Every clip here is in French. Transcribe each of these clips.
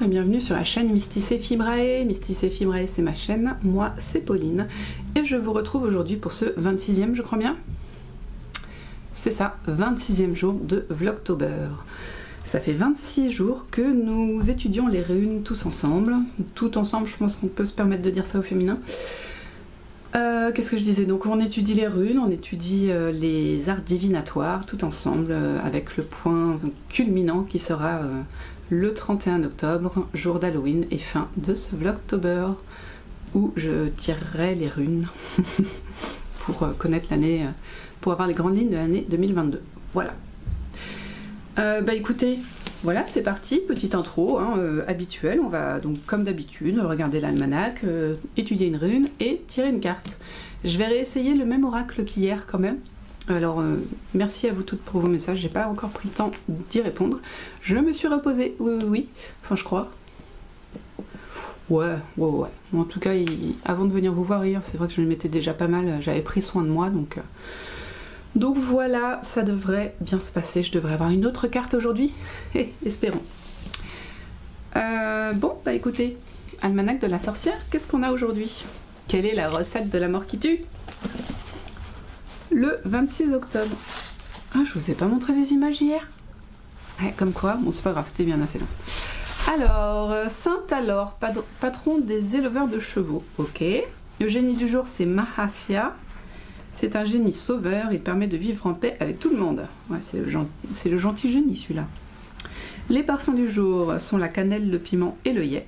et bienvenue sur la chaîne Mysticé Fibrae. Mysticé Fibrae, c'est ma chaîne, moi c'est Pauline et je vous retrouve aujourd'hui pour ce 26e, je crois bien. C'est ça, 26e jour de Vlogtober. Ça fait 26 jours que nous étudions les runes tous ensemble. Tout ensemble, je pense qu'on peut se permettre de dire ça au féminin. Qu'est-ce que je disais? Donc on étudie les runes, on étudie les arts divinatoires tout ensemble avec le point culminant qui sera le 31 octobre, jour d'Halloween et fin de ce Vlogtober où je tirerai les runes pour connaître l'année, pour avoir les grandes lignes de l'année 2022. Voilà. Bah écoutez, voilà, c'est parti, petite intro habituelle. On va donc comme d'habitude regarder l'almanach, étudier une rune et tirer une carte. Je vais réessayer le même oracle qu'hier quand même. Alors merci à vous toutes pour vos messages, j'ai pas encore pris le temps d'y répondre. Je me suis reposée, oui, enfin je crois. Ouais. En tout cas, avant de venir vous voir hier, c'est vrai que je me mettais déjà pas mal, j'avais pris soin de moi, donc voilà, ça devrait bien se passer. Je devrais avoir une autre carte aujourd'hui, espérons. Bon, bah écoutez, almanach de la sorcière, qu'est-ce qu'on a aujourd'hui? Quelle est la recette de la mort qui tue? Le 26 octobre. Ah, je vous ai pas montré les images hier? Ouais, comme quoi, bon c'est pas grave, c'était bien assez long. Alors, Saint Alors, patron des éleveurs de chevaux, ok. Le génie du jour, c'est Mahasya. C'est un génie sauveur, il permet de vivre en paix avec tout le monde. Ouais, c'est le gentil génie celui-là. Les parfums du jour sont la cannelle, le piment et l'œillet.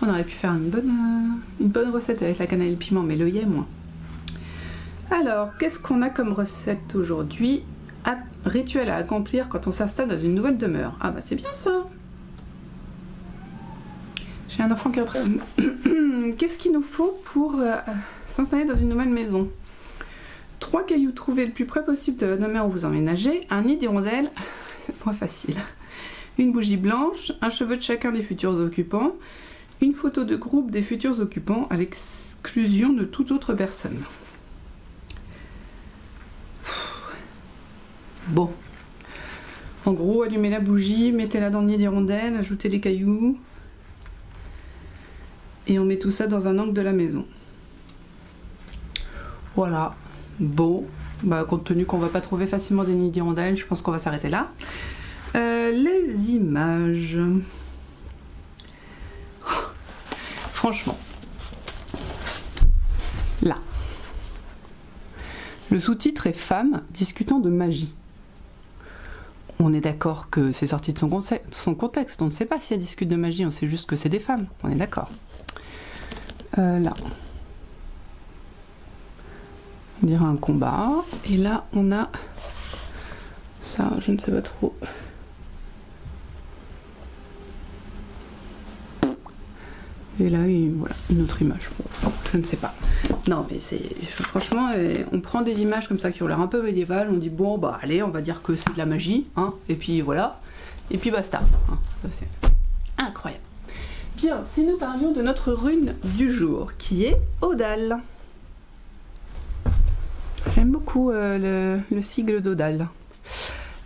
On aurait pu faire une bonne recette avec la cannelle et le piment, mais l'œillet moins. Alors, qu'est-ce qu'on a comme recette aujourd'hui? Rituel à accomplir quand on s'installe dans une nouvelle demeure. Ah bah c'est bien ça. J'ai un enfant qui est en train... Qu'est-ce qu'il nous faut pour s'installer dans une nouvelle maison? 3 cailloux trouvés le plus près possible de la demeure où vous emménagez, un nid d'hirondelles, c'est moins facile, une bougie blanche, un cheveu de chacun des futurs occupants, une photo de groupe des futurs occupants à l'exclusion de toute autre personne. Bon, en gros, allumez la bougie, mettez-la dans le nid d'hirondelles, ajoutez les cailloux et on met tout ça dans un angle de la maison. Voilà. Bon, bah, compte tenu qu'on va pas trouver facilement des nids d'hirondelles, je pense qu'on va s'arrêter là. Les images. Oh, franchement. Là. Le sous-titre est Femmes discutant de magie. On est d'accord que c'est sorti de son contexte. On ne sait pas si elles discutent de magie, on sait juste que c'est des femmes. On est d'accord. Là. On dirait un combat. Et là, on a ça, je ne sais pas trop. Et là, voilà, une autre image. Bon, je ne sais pas. Non, mais c'est... Franchement, on prend des images comme ça qui ont l'air un peu médiévales, on dit, bon, bah allez, on va dire que c'est de la magie, hein, et puis voilà. Et puis basta. Hein, ça, c'est incroyable. Bien, si nous parlions de notre rune du jour, qui est Odal. J'aime beaucoup le sigle d'Odal.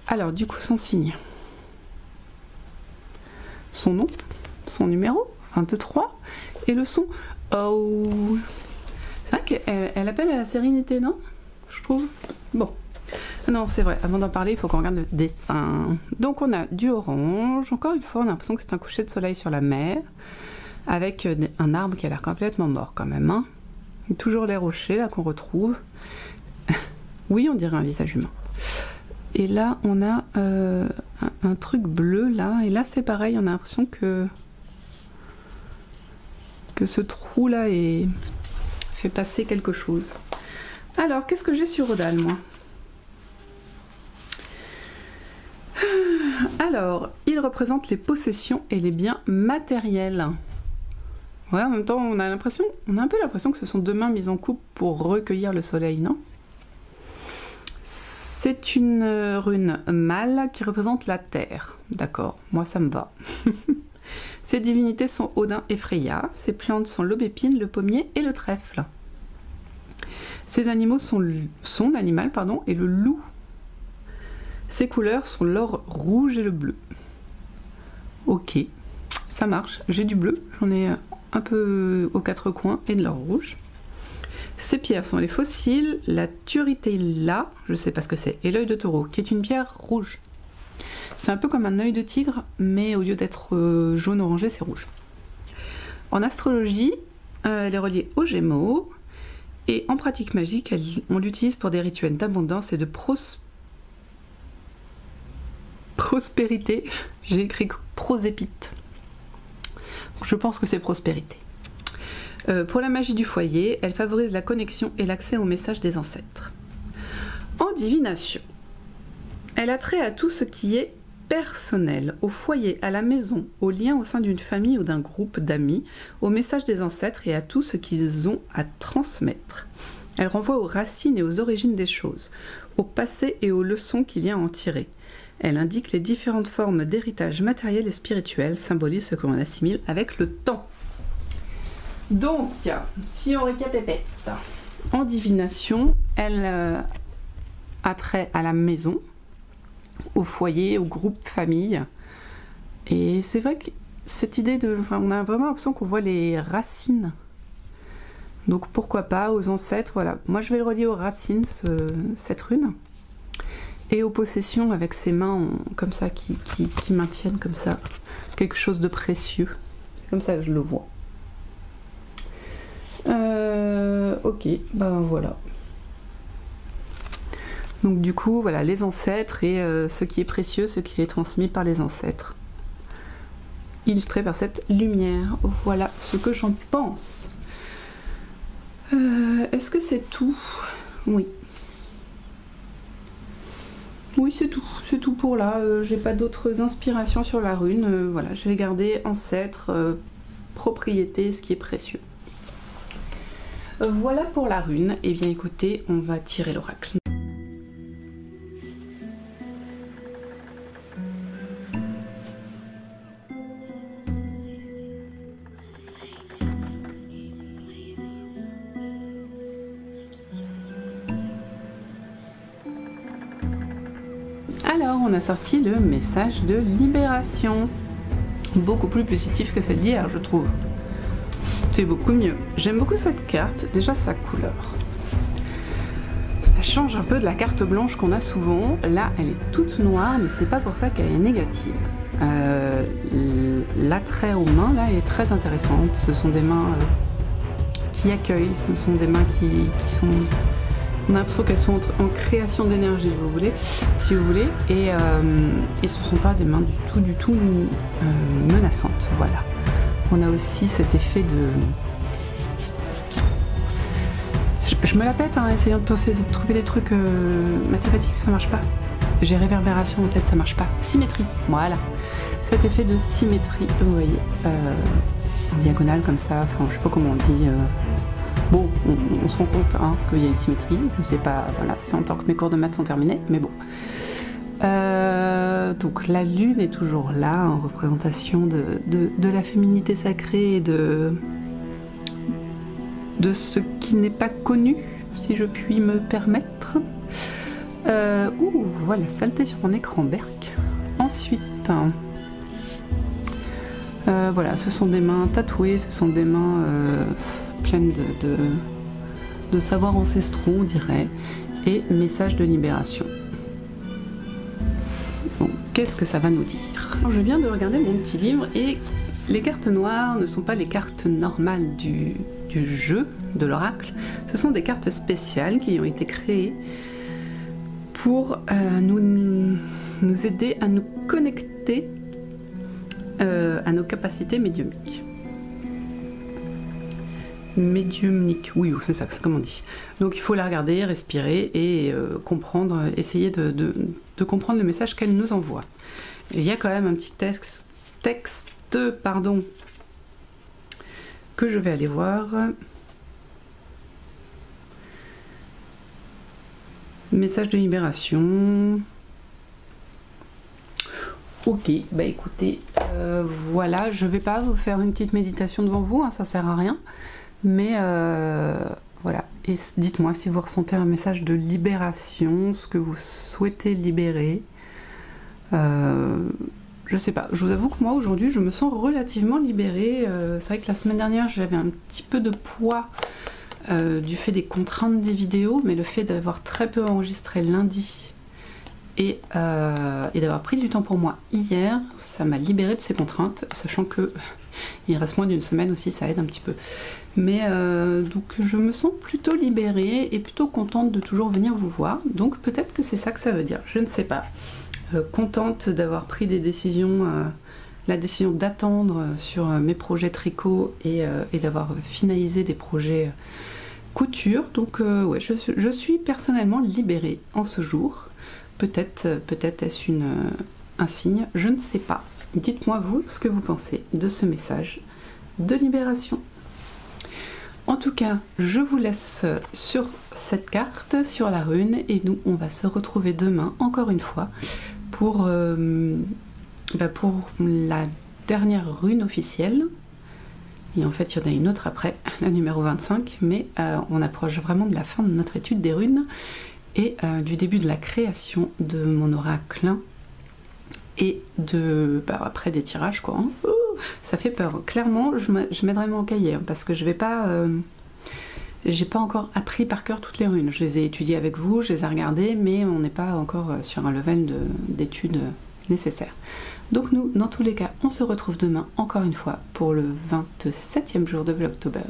Alors, du coup, son signe. Son nom, son numéro, 23, et le son Oh. C'est vrai qu'elle appelle à la sérénité, non? Je trouve. Bon. Non, c'est vrai, avant d'en parler, il faut qu'on regarde le dessin. Donc, on a du orange. Encore une fois, on a l'impression que c'est un coucher de soleil sur la mer, avec un arbre qui a l'air complètement mort quand même. Hein. Toujours les rochers, là, qu'on retrouve. Oui, on dirait un visage humain. Et là, on a un truc bleu, là. Et là, c'est pareil, on a l'impression que ce trou-là fait passer quelque chose. Alors, qu'est-ce que j'ai sur Odal, moi? Alors, il représente les possessions et les biens matériels. Ouais, en même temps, on a un peu l'impression que ce sont deux mains mises en couple pour recueillir le soleil, non? C'est une rune mâle qui représente la terre. D'accord, moi ça me va. Ces divinités sont Odin et Freya. Ces plantes sont l'aubépine, le pommier et le trèfle. Ces animaux sont son animal, pardon, et le loup. Ces couleurs sont l'or rouge et le bleu. Ok, ça marche. J'ai du bleu, j'en ai un peu aux quatre coins et de l'or rouge. Ces pierres sont les fossiles, la Turritella, je sais pas ce que c'est, et l'œil de taureau, qui est une pierre rouge. C'est un peu comme un œil de tigre, mais au lieu d'être jaune orangé, c'est rouge. En astrologie, elle est reliée aux Gémeaux, et en pratique magique, on l'utilise pour des rituels d'abondance et de prospérité. J'ai écrit prosépite. Je pense que c'est prospérité. Pour la magie du foyer, elle favorise la connexion et l'accès aux messages des ancêtres. En divination, elle a trait à tout ce qui est personnel, au foyer, à la maison, aux liens au sein d'une famille ou d'un groupe d'amis, aux messages des ancêtres et à tout ce qu'ils ont à transmettre. Elle renvoie aux racines et aux origines des choses, au passé et aux leçons qu'il y a à en tirer. Elle indique les différentes formes d'héritage matériel et spirituel, symbolise ce que l'on assimile avec le temps. Donc, si on récapépète, en divination, elle a trait à la maison, au foyer, au groupe famille. Et c'est vrai que cette idée de... on a vraiment l'impression qu'on voit les racines. Donc pourquoi pas aux ancêtres, voilà. Moi je vais le relier aux racines, cette rune. Et aux possessions avec ses mains comme ça, qui maintiennent comme ça quelque chose de précieux. Comme ça que je le vois. Ok, ben voilà. Donc du coup, voilà, les ancêtres et ce qui est précieux, ce qui est transmis par les ancêtres. Illustré par cette lumière. Voilà ce que j'en pense. Est-ce que c'est tout? Oui. Oui, c'est tout pour là. J'ai pas d'autres inspirations sur la rune. Voilà, je vais garder ancêtre, propriété, ce qui est précieux. Voilà pour la rune. Et bien écoutez, on va tirer l'oracle. Alors, on a sorti le message de libération. Beaucoup plus positif que celle d'hier, je trouve. C'est beaucoup mieux. J'aime beaucoup cette carte, déjà sa couleur. Ça change un peu de la carte blanche qu'on a souvent. Là, elle est toute noire, mais c'est pas pour ça qu'elle est négative. L'attrait aux mains, là, est très intéressante. Ce sont des mains qui accueillent, ce sont des mains qui sont... On a l'impression qu'elles sont en création d'énergie, si vous voulez, et ce ne sont pas des mains du tout menaçantes, voilà. On a aussi cet effet de... Je me la pète, hein, essayant de trouver des trucs mathématiques, ça marche pas. J'ai réverbération en tête, ça marche pas. Symétrie, voilà. Cet effet de symétrie, vous voyez, en diagonale comme ça, enfin je sais pas comment on dit... Bon, on se rend compte hein, qu'il y a une symétrie, je sais pas, voilà, c'est longtemps que mes cours de maths sont terminés, mais bon. Donc la lune est toujours là, en représentation de la féminité sacrée et de ce qui n'est pas connu, si je puis me permettre. Ouh, voilà, saleté sur mon écran, Berk. Ensuite, voilà, ce sont des mains tatouées, ce sont des mains... pleine de savoirs ancestraux, on dirait, et message de libération. Bon, qu'est-ce que ça va nous dire? Je viens de regarder mon petit livre et les cartes noires ne sont pas les cartes normales du jeu, de l'oracle, ce sont des cartes spéciales qui ont été créées pour nous aider à nous connecter à nos capacités médiumniques. Oui, c'est ça, c'est comme on dit. Donc il faut la regarder, respirer et comprendre, essayer de comprendre le message qu'elle nous envoie. Il y a quand même un petit texte que je vais aller voir. Message de libération. Ok, bah écoutez, voilà, je vais pas vous faire une petite méditation devant vous, hein, ça sert à rien. Mais voilà, et dites-moi si vous ressentez un message de libération, ce que vous souhaitez libérer. Je je sais pas. Je vous avoue que moi aujourd'hui je me sens relativement libérée. C'est vrai que la semaine dernière j'avais un petit peu de poids du fait des contraintes des vidéos, mais le fait d'avoir très peu enregistré lundi et d'avoir pris du temps pour moi hier, ça m'a libérée de ces contraintes, sachant que il reste moins d'une semaine aussi, ça aide un petit peu. Mais donc je me sens plutôt libérée et plutôt contente de toujours venir vous voir, donc peut-être que c'est ça que ça veut dire, je ne sais pas. Contente d'avoir pris des décisions, la décision d'attendre sur mes projets tricot et d'avoir finalisé des projets couture, donc ouais, je suis personnellement libérée en ce jour. Peut-être est-ce un signe, je ne sais pas. Dites-moi vous ce que vous pensez de ce message de libération. En tout cas, je vous laisse sur cette carte, sur la rune, et nous on va se retrouver demain encore une fois pour la dernière rune officielle. Et en fait il y en a une autre après, la numéro 25, mais on approche vraiment de la fin de notre étude des runes et du début de la création de mon oracle et après des tirages quoi. Hein. Ça fait peur. Clairement, je m'aiderai mon cahier hein, parce que je vais pas... j'ai pas encore appris par cœur toutes les runes. Je les ai étudiées avec vous, je les ai regardées, mais on n'est pas encore sur un level d'études nécessaire. Donc nous, dans tous les cas, on se retrouve demain encore une fois pour le 27e jour de Vlogtober.